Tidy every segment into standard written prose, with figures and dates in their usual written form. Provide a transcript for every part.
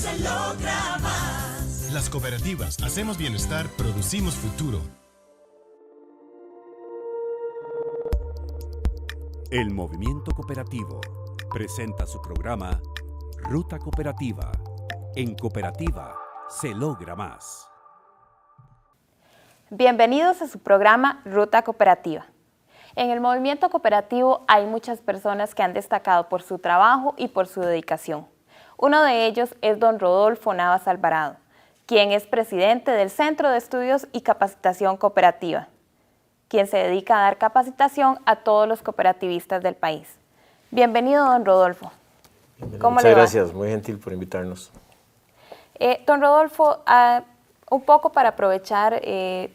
se logra más. Las cooperativas hacemos bienestar, producimos futuro. El Movimiento Cooperativo presenta su programa Ruta Cooperativa. En Cooperativa se logra más. Bienvenidos a su programa Ruta Cooperativa. En el movimiento cooperativo hay muchas personas que han destacado por su trabajo y por su dedicación. Uno de ellos es don Rodolfo Navas Alvarado, quien es presidente del Centro de Estudios y Capacitación Cooperativa, quien se dedica a dar capacitación a todos los cooperativistas del país. Bienvenido, don Rodolfo. ¿Cómo le va? Muchas gracias, muy gentil por invitarnos. Don Rodolfo, un poco para aprovechar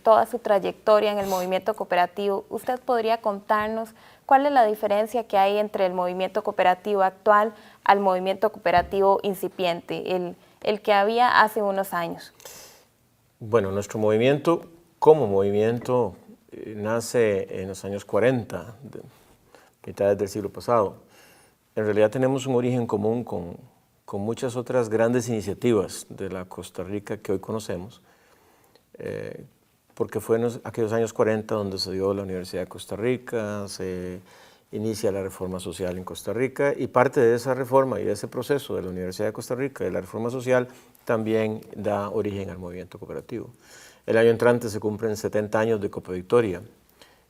toda su trayectoria en el movimiento cooperativo, ¿usted podría contarnos cuál es la diferencia que hay entre el movimiento cooperativo actual al movimiento cooperativo incipiente, el que había hace unos años? Bueno, nuestro movimiento, como movimiento, nace en los años 40, mitades del siglo pasado. En realidad tenemos un origen común con muchas otras grandes iniciativas de la Costa Rica que hoy conocemos, porque fue en aquellos años 40 donde se dio la Universidad de Costa Rica, se inicia la reforma social en Costa Rica, y parte de esa reforma y de ese proceso de la Universidad de Costa Rica, de la reforma social, también da origen al movimiento cooperativo. El año entrante se cumplen 70 años de Copa Victoria,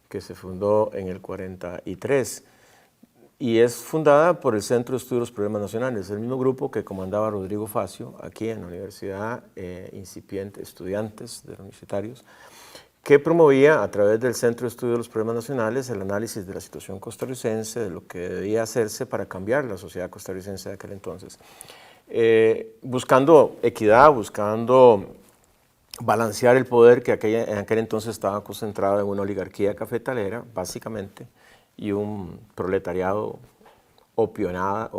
que se fundó en el 43, y es fundada por el Centro de Estudios de los Problemas Nacionales, el mismo grupo que comandaba Rodrigo Facio aquí en la Universidad Incipiente, estudiantes de los universitarios, que promovía a través del Centro de Estudios de los Problemas Nacionales el análisis de la situación costarricense, de lo que debía hacerse para cambiar la sociedad costarricense de aquel entonces, buscando equidad, buscando balancear el poder que en aquel entonces estaba concentrado en una oligarquía cafetalera, básicamente, y un proletariado opiones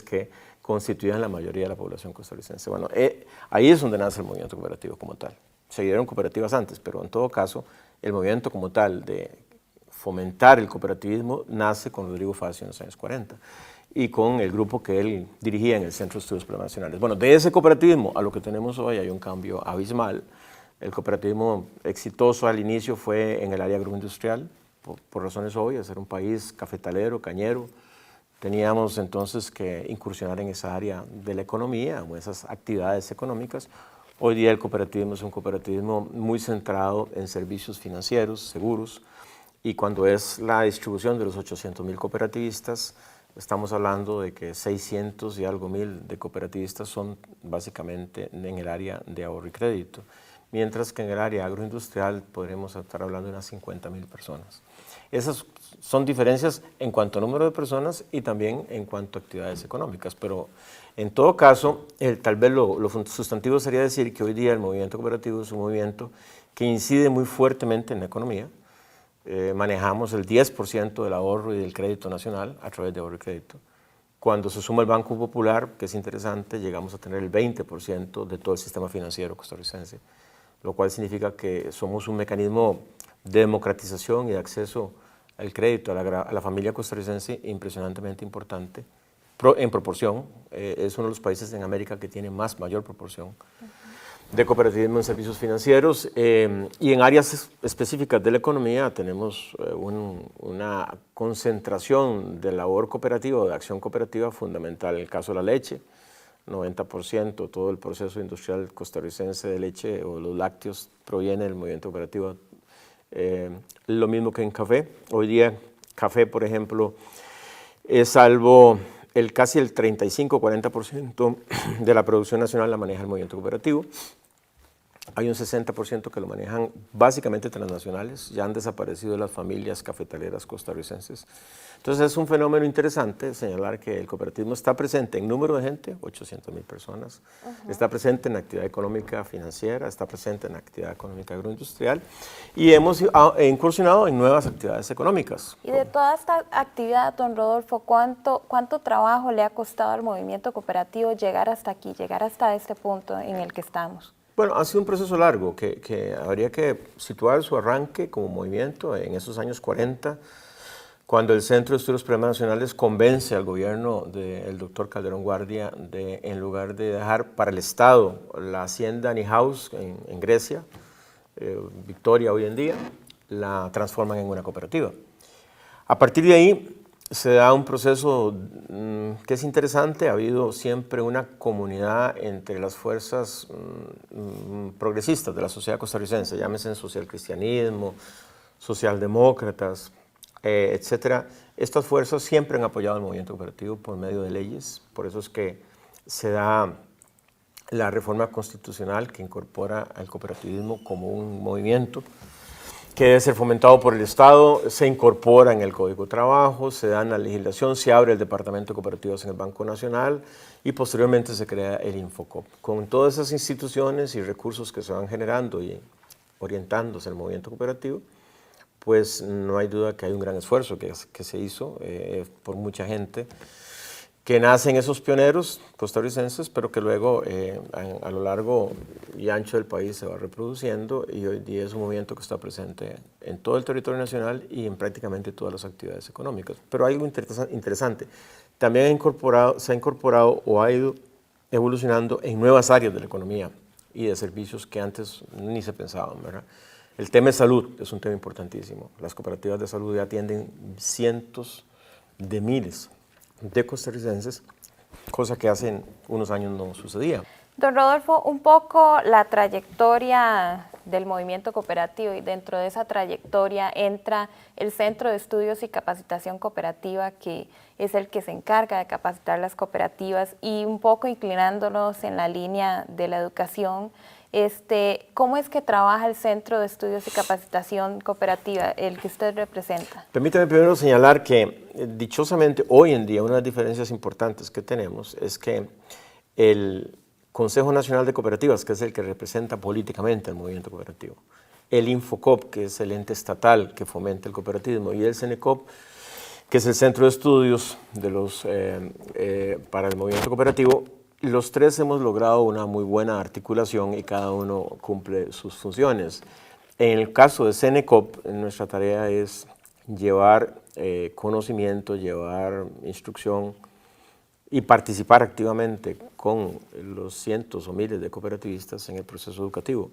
que constituían la mayoría de la población costarricense. Bueno, ahí es donde nace el movimiento cooperativo como tal. Se dieron cooperativas antes, pero en todo caso, el movimiento como tal de fomentar el cooperativismo nace con Rodrigo Facio en los años 40 y con el grupo que él dirigía en el Centro de Estudios Problemas Nacionales. Bueno, de ese cooperativismo a lo que tenemos hoy hay un cambio abismal. El cooperativismo exitoso al inicio fue en el área agroindustrial, por razones obvias, era un país cafetalero, cañero. Teníamos entonces que incursionar en esa área de la economía, o esas actividades económicas. Hoy día el cooperativismo es un cooperativismo muy centrado en servicios financieros, seguros, y cuando es la distribución de los 800,000 cooperativistas, estamos hablando de que 600 y algo mil de cooperativistas son básicamente en el área de ahorro y crédito, mientras que en el área agroindustrial podremos estar hablando de unas 50,000 personas. Esas son diferencias en cuanto a número de personas y también en cuanto a actividades económicas, pero en todo caso, tal vez lo sustantivo sería decir que hoy día el movimiento cooperativo es un movimiento que incide muy fuertemente en la economía. Manejamos el 10% del ahorro y del crédito nacional a través de ahorro y crédito. Cuando se suma el Banco Popular, que es interesante, llegamos a tener el 20% de todo el sistema financiero costarricense, lo cual significa que somos un mecanismo de democratización y de acceso al crédito a la familia costarricense impresionantemente importante. En proporción, es uno de los países en América que tiene mayor proporción de cooperativismo en servicios financieros, y en áreas específicas de la economía tenemos una concentración de labor cooperativa o de acción cooperativa fundamental. En el caso de la leche, 90%, todo el proceso industrial costarricense de leche o los lácteos proviene del movimiento cooperativo. Lo mismo que en café. Hoy día, café, por ejemplo, salvo casi el 35-40% de la producción nacional la maneja el movimiento cooperativo. Hay un 60% que lo manejan básicamente transnacionales, ya han desaparecido las familias cafetaleras costarricenses. Entonces es un fenómeno interesante señalar que el cooperativismo está presente en número de gente, 800,000 personas, está presente en actividad económica financiera, está presente en actividad económica agroindustrial, y hemos incursionado en nuevas actividades económicas. Y de toda esta actividad, don Rodolfo, ¿cuánto trabajo le ha costado al movimiento cooperativo llegar hasta aquí, llegar hasta este punto en el que estamos? Bueno, ha sido un proceso largo que habría que situar su arranque como movimiento en esos años 40, cuando el Centro de Estudios Nacionales convence al gobierno del doctor Calderón Guardia de, en lugar de dejar para el Estado la hacienda Nihaus en Grecia, Victoria hoy en día, la transforman en una cooperativa. A partir de ahí se da un proceso que es interesante. Ha habido siempre una comunidad entre las fuerzas progresistas de la sociedad costarricense, llámese socialcristianismo, socialdemócratas, etcétera. Estas fuerzas siempre han apoyado el movimiento cooperativo por medio de leyes. Por eso es que se da la reforma constitucional que incorpora al cooperativismo como un movimiento que debe ser fomentado por el Estado, se incorpora en el Código de Trabajo, se da en la legislación, se abre el Departamento de Cooperativas en el Banco Nacional y posteriormente se crea el Infocop. Con todas esas instituciones y recursos que se van generando y orientándose al movimiento cooperativo, pues no hay duda que hay un gran esfuerzo que se hizo por mucha gente que nacen esos pioneros costarricenses, pero que luego a lo largo y ancho del país se va reproduciendo y hoy día es un movimiento que está presente en todo el territorio nacional y en prácticamente todas las actividades económicas. Pero hay algo interesante, también se ha incorporado o ha ido evolucionando en nuevas áreas de la economía y de servicios que antes ni se pensaban, ¿verdad? El tema de salud es un tema importantísimo. Las cooperativas de salud ya atienden cientos de miles de costarricenses, cosa que hace unos años no sucedía. Don Rodolfo, un poco la trayectoria del movimiento cooperativo, y dentro de esa trayectoria entra el Centro de Estudios y Capacitación Cooperativa, que es el que se encarga de capacitar las cooperativas, y un poco inclinándonos en la línea de la educación, ¿cómo es que trabaja el Centro de Estudios y Capacitación Cooperativa, el que usted representa? Permítame primero señalar que, dichosamente, hoy en día una de las diferencias importantes que tenemos es que el Consejo Nacional de Cooperativas, que es el que representa políticamente el movimiento cooperativo, el Infocop, que es el ente estatal que fomenta el cooperativismo, y el CENECOP, que es el Centro de Estudios para el movimiento cooperativo, los tres hemos logrado una muy buena articulación y cada uno cumple sus funciones. En el caso de CENECOP, nuestra tarea es llevar conocimiento, llevar instrucción y participar activamente con los cientos o miles de cooperativistas en el proceso educativo.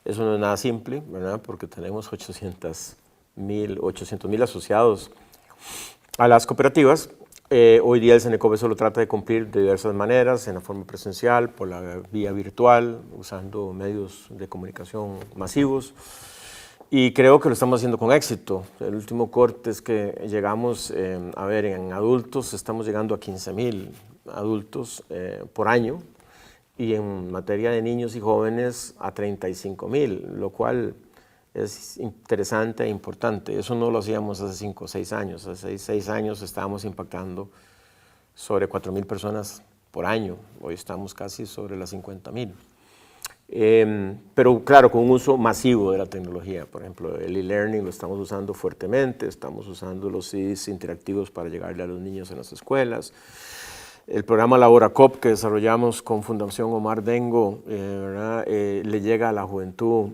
Eso no es nada simple, ¿verdad? Porque tenemos 800.000 asociados a las cooperativas. Hoy día el CENECOP solo trata de cumplir de diversas maneras, en la forma presencial, por la vía virtual, usando medios de comunicación masivos, y creo que lo estamos haciendo con éxito. El último corte es que llegamos, a ver, en adultos estamos llegando a 15.000 adultos por año, y en materia de niños y jóvenes a 35.000, lo cual es interesante e importante. Eso no lo hacíamos hace 5 o 6 años. Hace 6 años estábamos impactando sobre 4.000 personas por año. Hoy estamos casi sobre las 50.000. Pero claro, con un uso masivo de la tecnología. Por ejemplo, el e-learning lo estamos usando fuertemente, estamos usando los CDs interactivos para llegarle a los niños en las escuelas. El programa LaboraCoop que desarrollamos con Fundación Omar Dengo le llega a la juventud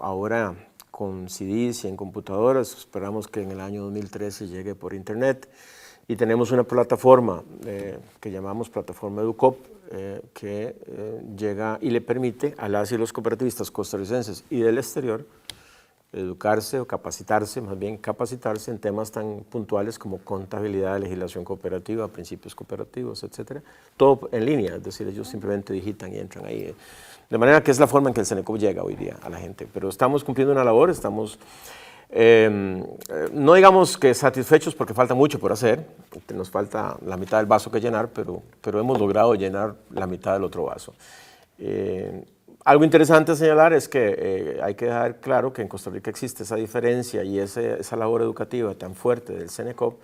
ahora con CDs y en computadoras. Esperamos que en el año 2013 llegue por internet. Y tenemos una plataforma que llamamos Plataforma EduCoop, que llega y le permite a las y los cooperativistas costarricenses y del exterior educarse o capacitarse, más bien capacitarse en temas tan puntuales como contabilidad, legislación cooperativa, principios cooperativos, etcétera. Todo en línea, es decir, ellos simplemente digitan y entran ahí. De manera que es la forma en que el CENECOP llega hoy día a la gente. Pero estamos cumpliendo una labor, estamos, no digamos que satisfechos porque falta mucho por hacer, nos falta la mitad del vaso que llenar, pero hemos logrado llenar la mitad del otro vaso. Algo interesante a señalar es que hay que dejar claro que en Costa Rica existe esa diferencia y esa labor educativa tan fuerte del CENECOP,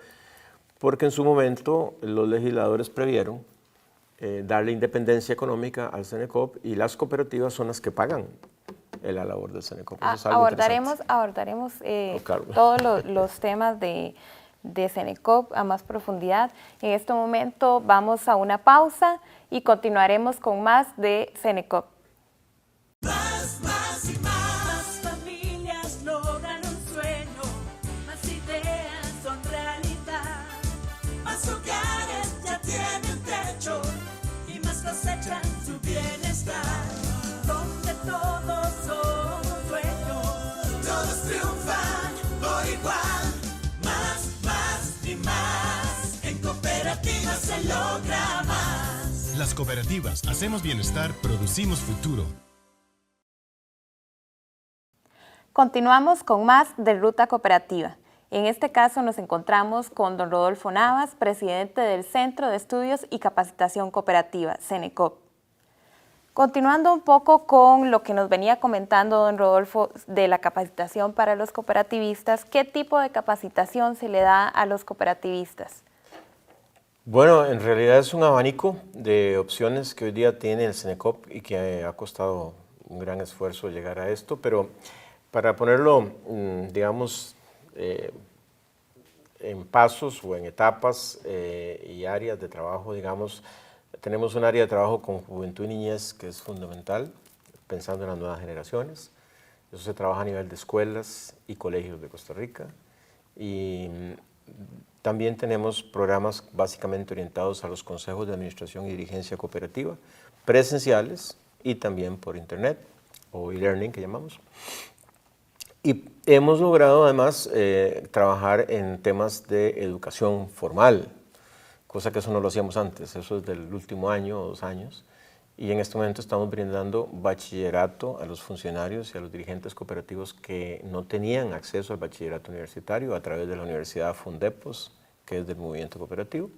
porque en su momento los legisladores previeron darle independencia económica al CENECOP y las cooperativas son las que pagan la labor del CENECOP. Eso es algo abordaremos claro, todos los temas de CENECOP a más profundidad. En este momento vamos a una pausa y continuaremos con más de CENECOP. Más y más familias logran un sueño, más ideas son reales. más hogares ya tienen techo y más cosechan su bienestar. Donde todos somos dueños, todos triunfan por igual. Más y más, en cooperativas se logra más. Las cooperativas hacemos bienestar, producimos futuro. Continuamos con más de Ruta Cooperativa. En este caso nos encontramos con don Rodolfo Navas, presidente del Centro de Estudios y Capacitación Cooperativa, CENECOP. Continuando un poco con lo que nos venía comentando don Rodolfo de la capacitación para los cooperativistas, ¿qué tipo de capacitación se le da a los cooperativistas? Bueno, en realidad es un abanico de opciones que hoy día tiene el CENECOP y que ha costado un gran esfuerzo llegar a esto, pero para ponerlo, digamos, en pasos o en etapas y áreas de trabajo, digamos, tenemos un área de trabajo con juventud y niñez que es fundamental, pensando en las nuevas generaciones. Eso se trabaja a nivel de escuelas y colegios de Costa Rica. Y también tenemos programas básicamente orientados a los consejos de administración y dirigencia cooperativa, presenciales y también por internet o e-learning que llamamos. Y hemos logrado además trabajar en temas de educación formal, cosa que eso no lo hacíamos antes, eso es del último año o 2 años. Y en este momento estamos brindando bachillerato a los funcionarios y a los dirigentes cooperativos que no tenían acceso al bachillerato universitario a través de la Universidad Fundepos, que es del movimiento cooperativo.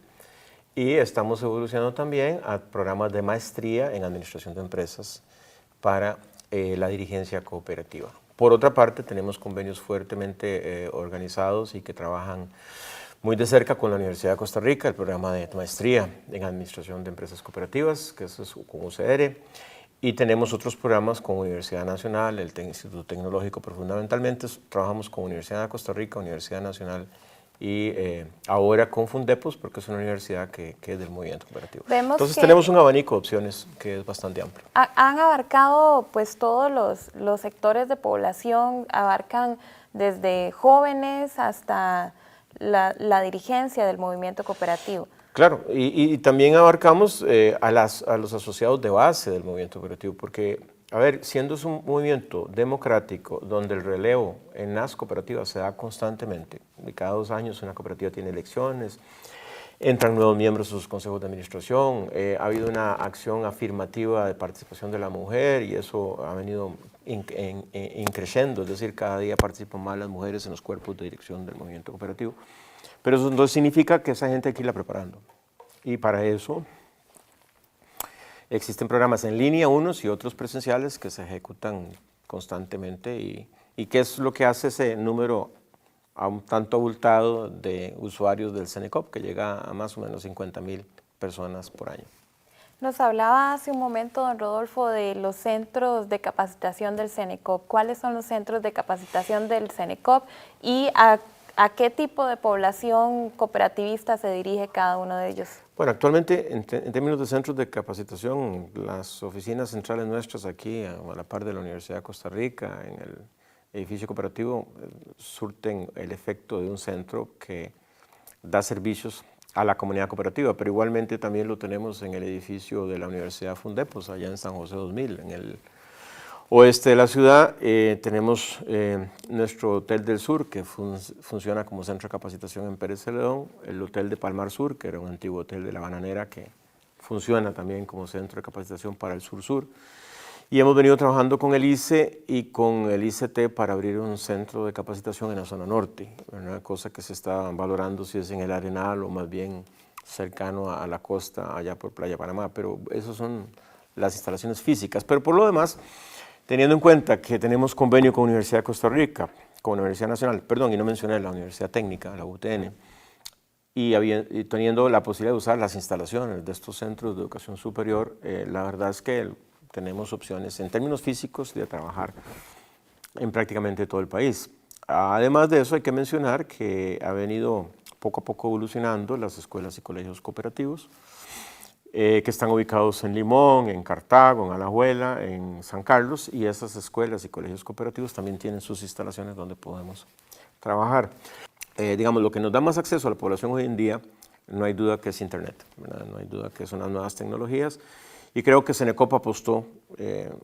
Y estamos evolucionando también a programas de maestría en administración de empresas para la dirigencia cooperativa. Por otra parte, tenemos convenios fuertemente organizados y que trabajan muy de cerca con la Universidad de Costa Rica, el programa de maestría en Administración de Empresas Cooperativas, que eso es con UCR, y tenemos otros programas con Universidad Nacional, el Instituto Tecnológico, pero fundamentalmente trabajamos con Universidad de Costa Rica, Universidad Nacional y ahora con Fundepos, porque es una universidad que es del movimiento cooperativo. Entonces tenemos un abanico de opciones que es bastante amplio. Han abarcado pues todos los sectores de población, abarcan desde jóvenes hasta la dirigencia del movimiento cooperativo. Claro, y también abarcamos a los asociados de base del movimiento cooperativo, porque, a ver, siendo es un movimiento democrático donde el relevo en las cooperativas se da constantemente, y cada 2 años una cooperativa tiene elecciones, entran nuevos miembros a sus consejos de administración, ha habido una acción afirmativa de participación de la mujer y eso ha venido increciendo, es decir, cada día participan más las mujeres en los cuerpos de dirección del movimiento cooperativo. Pero eso no significa que esa gente hay que irla preparando. Y para eso existen programas en línea, unos y otros presenciales, que se ejecutan constantemente. ¿Y qué es lo que hace ese número a un tanto abultado de usuarios del CENECOP, que llega a más o menos 50,000 personas por año? Nos hablaba hace un momento, don Rodolfo, de los centros de capacitación del CENECOP. ¿Cuáles son los centros de capacitación del CENECOP y a qué tipo de población cooperativista se dirige cada uno de ellos? Bueno, actualmente en términos de centros de capacitación, las oficinas centrales nuestras aquí, a la par de la Universidad de Costa Rica, en el edificio cooperativo, surten el efecto de un centro que da servicios a la comunidad cooperativa, pero igualmente también lo tenemos en el edificio de la Universidad Fundepos, allá en San José 2000, en el oeste de la ciudad. Tenemos nuestro Hotel del Sur, que funciona como centro de capacitación en Pérez Celedón, el Hotel de Palmar Sur, que era un antiguo hotel de La Bananera, que funciona también como centro de capacitación para el Sur-Sur. Y hemos venido trabajando con el ICE y con el ICT para abrir un centro de capacitación en la zona norte, una cosa que se está valorando si es en el Arenal o más bien cercano a la costa, allá por Playa Panamá, pero esas son las instalaciones físicas. Pero por lo demás, teniendo en cuenta que tenemos convenio con la Universidad de Costa Rica, con la Universidad Nacional, perdón, y no mencioné la Universidad Técnica, la UTN, y teniendo la posibilidad de usar las instalaciones de estos centros de educación superior, la verdad es que tenemos opciones en términos físicos de trabajar en prácticamente todo el país. Además de eso, hay que mencionar que ha venido poco a poco evolucionando las escuelas y colegios cooperativos, que están ubicados en Limón, en Cartago, en Alajuela, en San Carlos, y esas escuelas y colegios cooperativos también tienen sus instalaciones donde podemos trabajar. Digamos, lo que nos da más acceso a la población hoy en día no hay duda que es Internet, ¿verdad? No hay duda que son las nuevas tecnologías. Y creo que Senecop apostó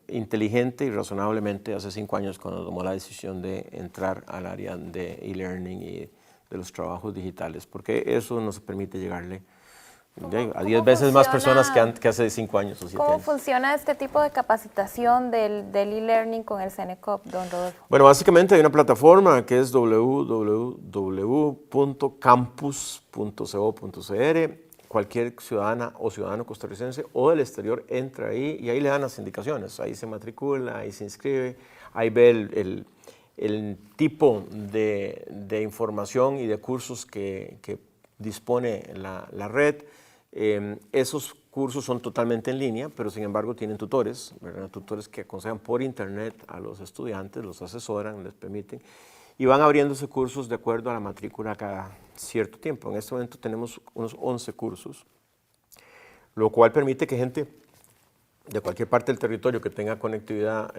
inteligente y razonablemente hace 5 años cuando tomó la decisión de entrar al área de e-learning y de los trabajos digitales, porque eso nos permite llegarle a 10 veces más personas que hace 5 años o 7 ¿Cómo años. funciona este tipo de capacitación del e-learning con el Senecop, don Rodolfo? Bueno, básicamente hay una plataforma que es www.campus.co.cr. Cualquier ciudadana o ciudadano costarricense o del exterior entra ahí y ahí le dan las indicaciones. Ahí se matricula, ahí se inscribe, ahí ve el tipo de información y de cursos que dispone la red. Esos cursos son totalmente en línea, pero sin embargo tienen tutores, ¿verdad? Tutores que aconsejan por internet a los estudiantes, los asesoran, les permiten, y van abriéndose cursos de acuerdo a la matrícula cada cierto tiempo. En este momento tenemos unos 11 cursos, lo cual permite que gente de cualquier parte del territorio que tenga conectividad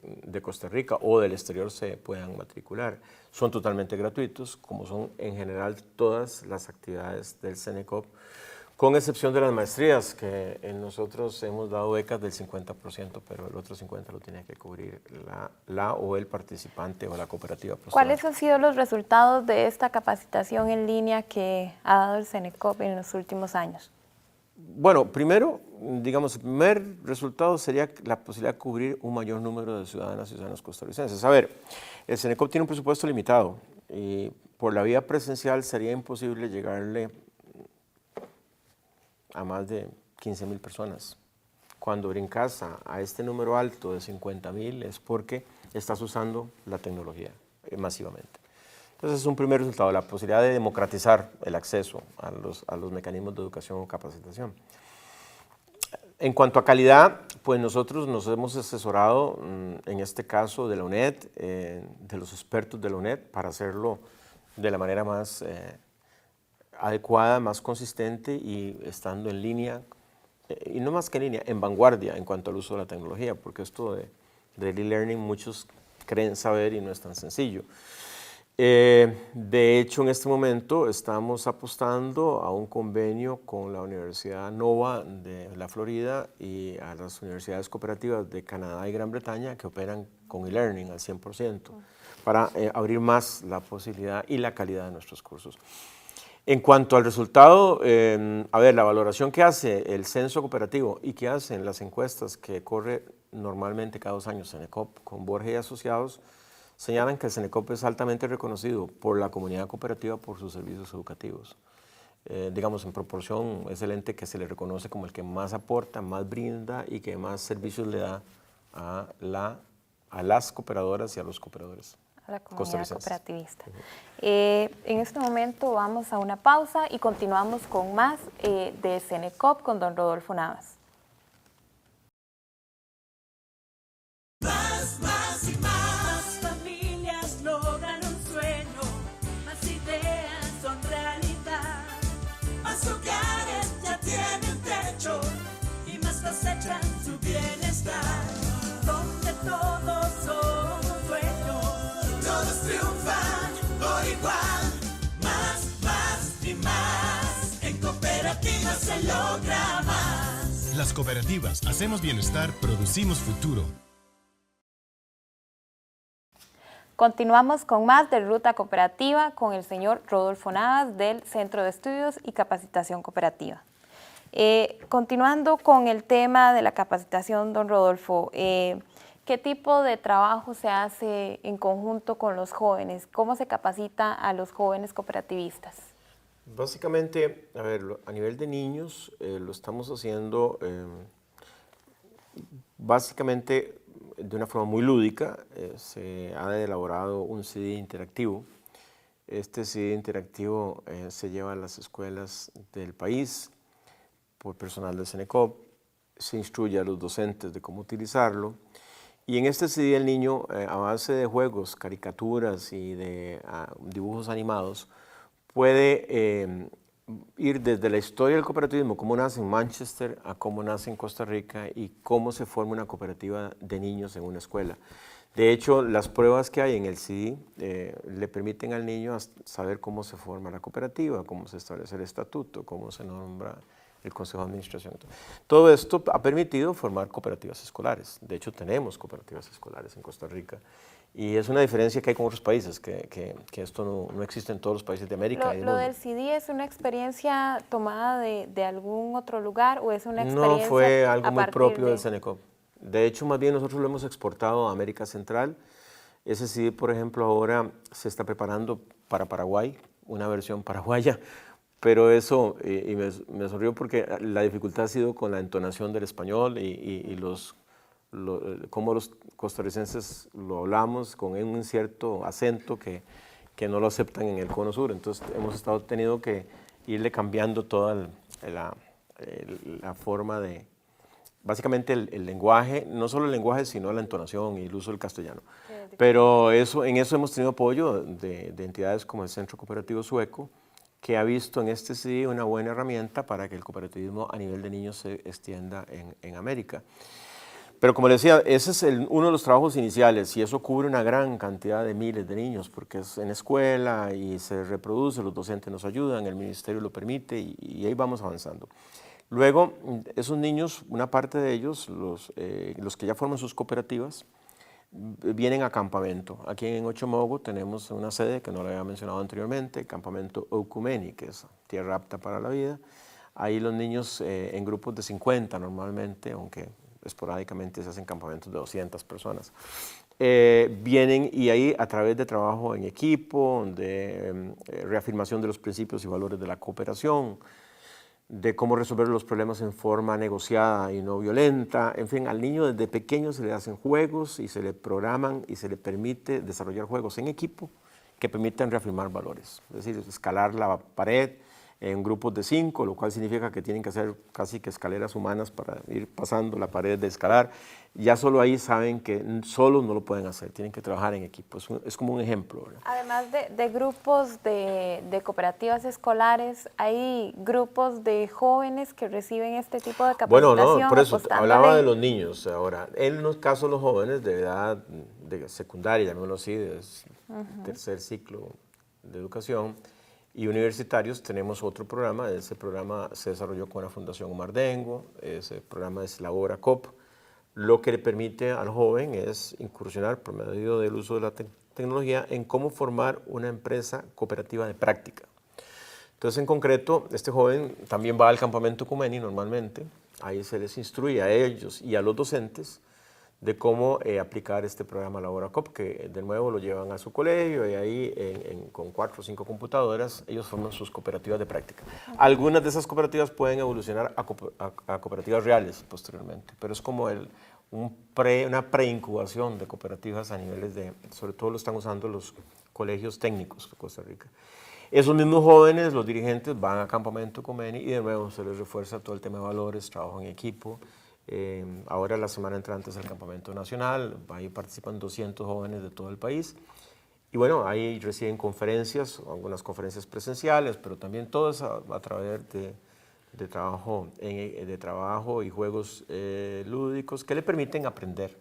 de Costa Rica o del exterior se puedan matricular. Son totalmente gratuitos, como son en general todas las actividades del Senecop, con excepción de las maestrías, que nosotros hemos dado becas del 50%, pero el otro 50% lo tiene que cubrir la o el participante o la cooperativa postular. ¿Cuáles han sido los resultados de esta capacitación en línea que ha dado el Senecop en los últimos años? Bueno, primero, digamos, el primer resultado sería la posibilidad de cubrir un mayor número de ciudadanas y ciudadanos costarricenses. A ver, el Senecop tiene un presupuesto limitado y por la vía presencial sería imposible llegarle a más de 15,000 personas. Cuando brincas a este número alto de 50,000 es porque estás usando la tecnología masivamente. Entonces es un primer resultado, la posibilidad de democratizar el acceso a los mecanismos de educación o capacitación. En cuanto a calidad, pues nosotros nos hemos asesorado, en este caso de la UNED, de los expertos de la UNED, para hacerlo de la manera más adecuada, más consistente y estando en línea, y no más que en línea, en vanguardia en cuanto al uso de la tecnología, porque esto del e-learning muchos creen saber y no es tan sencillo. De hecho, en este momento estamos apostando a un convenio con la Universidad Nova de la Florida y a las universidades cooperativas de Canadá y Gran Bretaña que operan con e-learning al 100% para abrir más la posibilidad y la calidad de nuestros cursos. En cuanto al resultado, a ver, la valoración que hace el censo cooperativo y que hacen las encuestas que corre normalmente cada 2 años Senecop con Borges y Asociados, señalan que el Senecop es altamente reconocido por la comunidad cooperativa por sus servicios educativos. Digamos, en proporción, es el ente que se le reconoce como el que más aporta, más brinda y que más servicios le da a las cooperadoras y a los cooperadores. A la comunidad cooperativista. En este momento vamos a una pausa y continuamos con más de Senecop con don Rodolfo Navas. Más y más familias logran un sueño, más ideas son realidad, más hogares ya tienen techo y más cosechan su bienestar, donde todos somos dueños, todos triunfan por igual, más y más, en cooperativa se logra más. Las cooperativas hacemos bienestar, producimos futuro. Continuamos con más de Ruta Cooperativa con el señor Rodolfo Navas del Centro de Estudios y Capacitación Cooperativa. Continuando con el tema de la capacitación, don Rodolfo, ¿qué tipo de trabajo se hace en conjunto con los jóvenes? ¿Cómo se capacita a los jóvenes cooperativistas? Básicamente, a ver, a nivel de niños, lo estamos haciendo básicamente de una forma muy lúdica. Se ha elaborado un CD interactivo. Este CD interactivo se lleva a las escuelas del país por personal del Senecop, se instruye a los docentes de cómo utilizarlo, y en este CD el niño, a base de juegos, caricaturas y de dibujos animados, puede ir desde la historia del cooperativismo, cómo nace en Manchester, a cómo nace en Costa Rica y cómo se forma una cooperativa de niños en una escuela. De hecho, las pruebas que hay en el CD le permiten al niño saber cómo se forma la cooperativa, cómo se establece el estatuto, cómo se nombra el consejo de administración. Todo esto ha permitido formar cooperativas escolares. De hecho, tenemos cooperativas escolares en Costa Rica. Y es una diferencia que hay con otros países, que esto no existe en todos los países de América. ¿Lo del CD es una experiencia tomada de algún otro lugar o es una experiencia? No, fue algo muy propio del Senecop. De hecho, más bien nosotros lo hemos exportado a América Central. Ese CD, por ejemplo, ahora se está preparando para Paraguay, una versión paraguaya, pero eso, y me sonrió porque la dificultad ha sido con la entonación del español y cómo los costarricenses lo hablamos con un cierto acento que no lo aceptan en el Cono Sur. Entonces hemos tenido que irle cambiando toda la forma de, básicamente el lenguaje, no solo el lenguaje, sino la entonación y el uso del castellano. Pero en eso hemos tenido apoyo de entidades como el Centro Cooperativo Sueco, que ha visto en este CD una buena herramienta para que el cooperativismo a nivel de niños se extienda en América. Pero como les decía, ese es uno de los trabajos iniciales y eso cubre una gran cantidad de miles de niños porque es en escuela y se reproduce, los docentes nos ayudan, el ministerio lo permite y ahí vamos avanzando. Luego, esos niños, una parte de ellos, los que ya forman sus cooperativas, vienen a campamento. Aquí en Ochomogo tenemos una sede que no lo había mencionado anteriormente, el campamento Okumeni, que es tierra apta para la vida. Ahí los niños en grupos de 50 normalmente, aunque esporádicamente se hacen campamentos de 200 personas. Vienen y ahí a través de trabajo en equipo, de reafirmación de los principios y valores de la cooperación, de cómo resolver los problemas en forma negociada y no violenta. En fin, al niño desde pequeño se le hacen juegos y se le programan y se le permite desarrollar juegos en equipo que permitan reafirmar valores. Es decir, escalar la pared en grupos de 5, lo cual significa que tienen que hacer casi que escaleras humanas para ir pasando la pared de escalar. Ya solo ahí saben que solos no lo pueden hacer, tienen que trabajar en equipo. Es como un ejemplo, ¿verdad? Además de grupos de cooperativas escolares, ¿hay grupos de jóvenes que reciben este tipo de capacitación? Bueno, no, por eso hablaba de los niños ahora. En los casos de los jóvenes de edad de secundaria, llamémoslo así, de tercer ciclo de educación, y universitarios, tenemos otro programa. Ese programa se desarrolló con la Fundación Omar Dengo, ese programa es la obra COP. Lo que le permite al joven es incursionar por medio del uso de la tecnología en cómo formar una empresa cooperativa de práctica. Entonces, en concreto, este joven también va al campamento Okumeni normalmente, ahí se les instruye a ellos y a los docentes de cómo aplicar este programa La Hora COP, que de nuevo lo llevan a su colegio y ahí con 4 o 5 computadoras ellos forman sus cooperativas de práctica. Algunas de esas cooperativas pueden evolucionar a cooperativas reales posteriormente, pero es como una preincubación de cooperativas a niveles sobre todo lo están usando los colegios técnicos de Costa Rica. Esos mismos jóvenes, los dirigentes, van a campamento Okumeni y de nuevo se les refuerza todo el tema de valores, trabajo en equipo. Ahora la semana entrante es el campamento nacional, ahí participan 200 jóvenes de todo el país y bueno, ahí reciben conferencias, algunas conferencias presenciales, pero también todas a través de trabajo y juegos lúdicos que le permiten aprender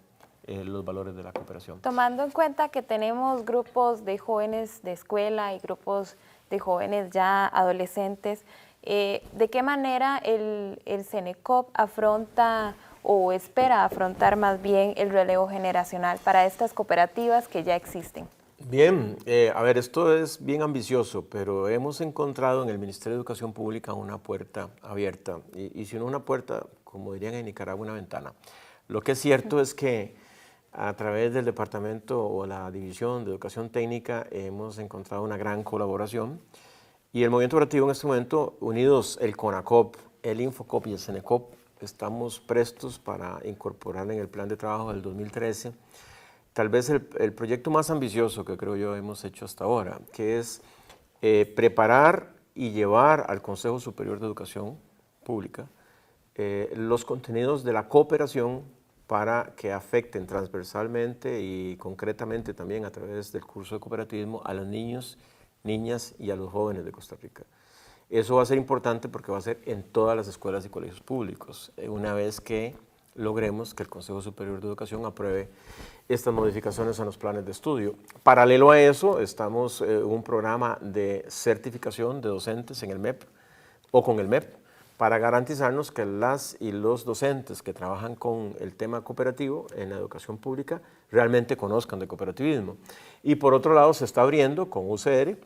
los valores de la cooperación. Tomando en cuenta que tenemos grupos de jóvenes de escuela y grupos de jóvenes ya adolescentes, ¿de qué manera el Senecop afronta o espera afrontar más bien el relevo generacional para estas cooperativas que ya existen? Bien, a ver, esto es bien ambicioso, pero hemos encontrado en el Ministerio de Educación Pública una puerta abierta, y si no una puerta, como dirían en Nicaragua, una ventana. Lo que es cierto es que a través del Departamento o la División de Educación Técnica hemos encontrado una gran colaboración. Y el movimiento cooperativo en este momento, unidos el CONACOP, el Infocop y el Senecop, estamos prestos para incorporar en el plan de trabajo del 2013 tal vez el proyecto más ambicioso que creo yo hemos hecho hasta ahora, que es preparar y llevar al Consejo Superior de Educación Pública los contenidos de la cooperación para que afecten transversalmente y concretamente también a través del curso de cooperativismo a los niños, niñas y a los jóvenes de Costa Rica. Eso va a ser importante porque va a ser en todas las escuelas y colegios públicos. Una vez que logremos que el Consejo Superior de Educación apruebe estas modificaciones en los planes de estudio. Paralelo a eso, estamos en un programa de certificación de docentes en el MEP o con el MEP para garantizarnos que las y los docentes que trabajan con el tema cooperativo en la educación pública realmente conozcan de cooperativismo. Y por otro lado, se está abriendo con UCR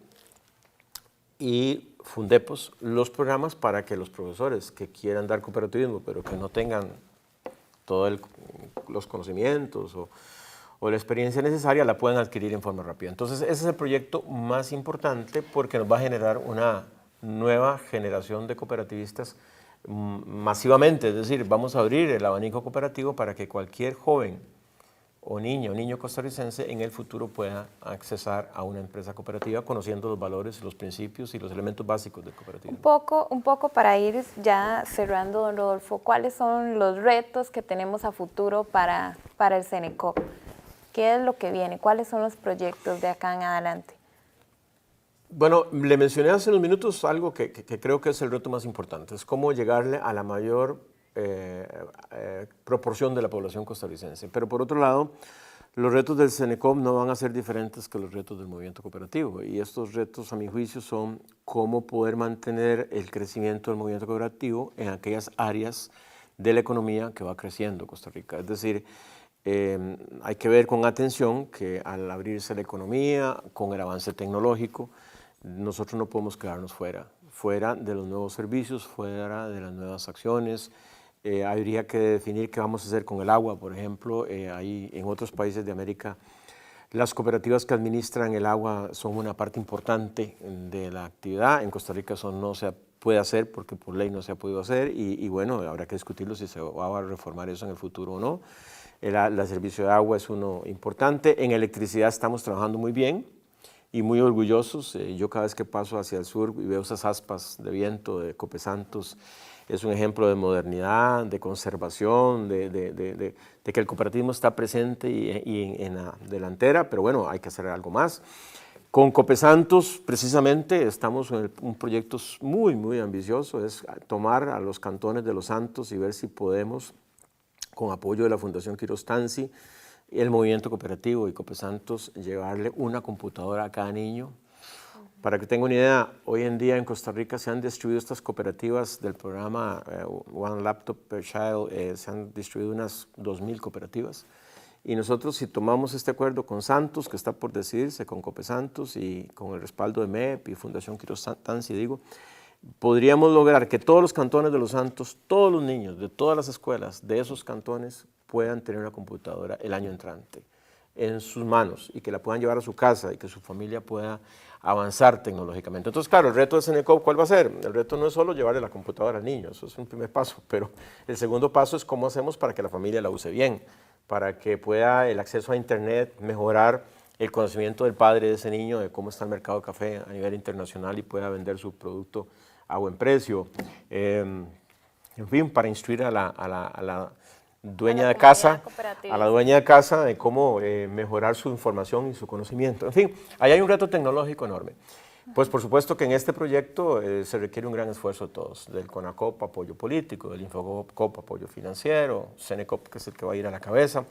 y Fundepos los programas para que los profesores que quieran dar cooperativismo, pero que no tengan todos los conocimientos o la experiencia necesaria, la puedan adquirir en forma rápida. Entonces, ese es el proyecto más importante porque nos va a generar una nueva generación de cooperativistas masivamente, es decir, vamos a abrir el abanico cooperativo para que cualquier joven o niño costarricense en el futuro pueda accesar a una empresa cooperativa conociendo los valores, los principios y los elementos básicos del cooperativismo. Un poco para ir ya cerrando, don Rodolfo, ¿cuáles son los retos que tenemos a futuro para el Cenecop? ¿Qué es lo que viene? ¿Cuáles son los proyectos de acá en adelante? Bueno, le mencioné hace unos minutos algo que creo que es el reto más importante, es cómo llegarle a la mayor proporción de la población costarricense. Pero por otro lado, los retos del Cenecop no van a ser diferentes que los retos del movimiento cooperativo, y estos retos, a mi juicio, son cómo poder mantener el crecimiento del movimiento cooperativo en aquellas áreas de la economía que va creciendo Costa Rica. Es decir, hay que ver con atención que al abrirse la economía, con el avance tecnológico, nosotros no podemos quedarnos fuera de los nuevos servicios, fuera de las nuevas acciones. Habría que definir qué vamos a hacer con el agua, por ejemplo. Ahí en otros países de América, las cooperativas que administran el agua son una parte importante de la actividad. En Costa Rica eso no se puede hacer porque por ley no se ha podido hacer y bueno, habrá que discutirlo si se va a reformar eso en el futuro o no. El servicio de agua es uno importante. En electricidad estamos trabajando muy bien y muy orgullosos. Yo cada vez que paso hacia el sur y veo esas aspas de viento de Copesantos, es un ejemplo de modernidad, de conservación, de que el cooperativismo está presente y en la delantera, pero bueno, hay que hacer algo más. Con Copesantos, precisamente, estamos en un proyecto muy ambicioso, es tomar a los cantones de Los Santos y ver si podemos, con apoyo de la Fundación Quiros Tansi, el movimiento cooperativo y Copesantos, llevarle una computadora a cada niño. Para que tenga una idea, hoy en día en Costa Rica se han distribuido estas cooperativas del programa One Laptop Per Child, se han distribuido unas 2.000 cooperativas. Y nosotros, si tomamos este acuerdo con Santos, que está por decidirse, con Copesantos y con el respaldo de MEP y Fundación Quiros Tansi, podríamos lograr que todos los cantones de Los Santos, todos los niños de todas las escuelas de esos cantones puedan tener una computadora el año entrante en sus manos y que la puedan llevar a su casa y que su familia pueda avanzar tecnológicamente. Entonces, claro, el reto de Cenecop, ¿cuál va a ser? El reto no es solo llevarle la computadora al niño, eso es un primer paso, pero el segundo paso es cómo hacemos para que la familia la use bien, para que pueda el acceso a Internet mejorar el conocimiento del padre de ese niño de cómo está el mercado de café a nivel internacional y pueda vender su producto a buen precio. En fin, para instruir a la dueña de casa, a la dueña de casa de cómo mejorar su información y su conocimiento. En fin, ahí hay un reto tecnológico enorme. Pues por supuesto que en este proyecto se requiere un gran esfuerzo de todos, del CONACOP, apoyo político, del Infocop, apoyo financiero, Cenecop, que es el que va a ir a la cabeza.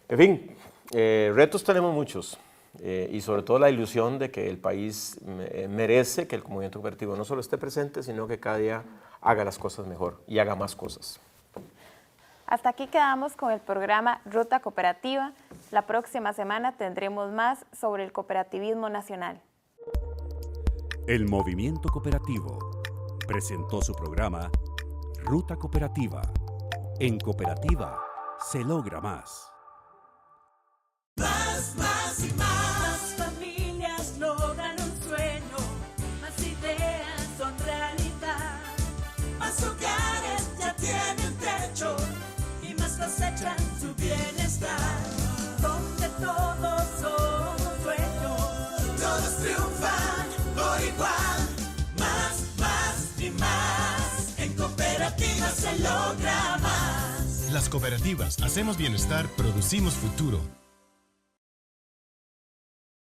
En fin, retos tenemos muchos y sobre todo la ilusión de que el país merece que el movimiento cooperativo no solo esté presente, sino que cada día haga las cosas mejor y haga más cosas. Hasta aquí quedamos con el programa Ruta Cooperativa. La próxima semana tendremos más sobre el cooperativismo nacional. El Movimiento Cooperativo presentó su programa Ruta Cooperativa. En cooperativa se logra más. Más y más familias logran un sueño, más ideas son realidad, más hogares ya tienen techo y más cosechan su bienestar, donde todos somos dueños, todos triunfan por igual, más y más, en cooperativa se logra más. Las cooperativas hacemos bienestar, producimos futuro.